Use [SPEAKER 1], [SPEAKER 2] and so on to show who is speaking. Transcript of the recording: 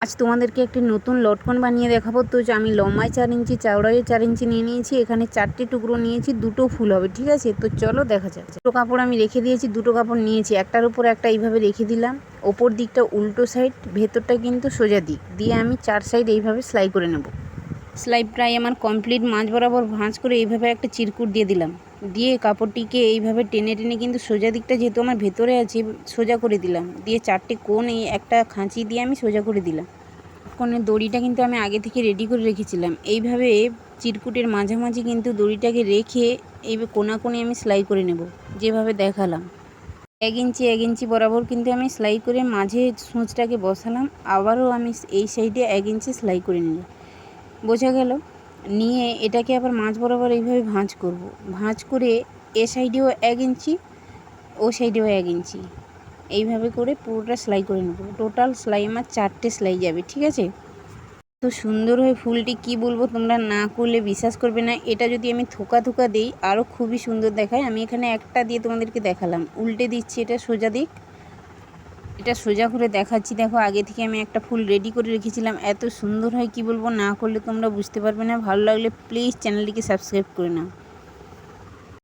[SPEAKER 1] আজ তোমাদেরকে একটি নতুন লটকন বানিয়ে দেখাবো। তো আমি লম্বায় 4 ইঞ্চি, চওড়ায় 4 ইঞ্চি নিয়ে নিয়েছি। এখানে 4টে টুকরো নিয়েছি, দুটো ফুল হবে, ঠিক আছে? তো চলো দেখা যাক। দুটো কাপড় আমি রেখে দিয়েছি, দুটো কাপড় নিয়েছি, একটার উপর একটা এইভাবে রেখে দিলাম। ওপর দিকটা উল্টো সাইড, ভেতরটা কিন্তু সোজা দিক দিয়ে আমি 4 সাইড এইভাবে সেলাই করে নেব। সেলাই প্রায় আমার কমপ্লিট, মাঝ বরাবর ভাঁজ করে এইভাবে একটা চিরকুট দিয়ে দিলাম। দিয়ে কাপড়টিকে এইভাবে টেনে টেনে কিন্তু সোজা দিকটা যেহেতু আমার ভেতরে আছে সোজা করে দিলাম। দিয়ে 4টে কোণ এই একটা খাঁচি দিয়ে আমি সোজা করে দিলাম। কোণের দড়িটা কিন্তু আমি আগে থেকে রেডি করে রেখেছিলাম। এইভাবে চিরকুটের মাঝামাঝি কিন্তু দড়িটাকে রেখে এইভাবে কোণাকোণে আমি সেলাই করে নেব, যেভাবে দেখালাম। 1 ইঞ্চি 1 ইঞ্চি বরাবর কিন্তু আমি সেলাই করে মাঝে সূঁচটাকে বসালাম। আবারও আমি এই সাইডে 1 ইঞ্চি সেলাই করে নিলাম। বোঝা গেল? নিয়ে এটাকে আবার মাঝ বরাবর এইভাবে ভাঁজ করব। ভাঁজ করে এ সাইডেও 1 ইঞ্চি, ও সাইডেও 1 ইঞ্চি, এইভাবে করে পুরোটা সেলাই করে নেব। টোটাল সেলাই আমার 4টে সেলাই যাবে, ঠিক আছে? তো সুন্দর হয় ফুলটি, কি বলবো, তোমরা না করলে বিশ্বাস করবে না। এটা যদি আমি থোকা থোকা দিই আরও খুবই সুন্দর দেখায়। আমি এখানে একটা দিয়ে তোমাদেরকে দেখালাম, উল্টে দিচ্ছি, এটা সোজা দিক, এটা সোজা করে দেখাচ্ছি। দেখো, আগে থেকে আমি একটা ফুল রেডি করে রেখেছিলাম। এত সুন্দর হয় কি বলবো, না করলে তোমরা বুঝতে পারবে না। ভালো লাগলে প্লিজ চ্যানেলটিকে সাবস্ক্রাইব করে নাও।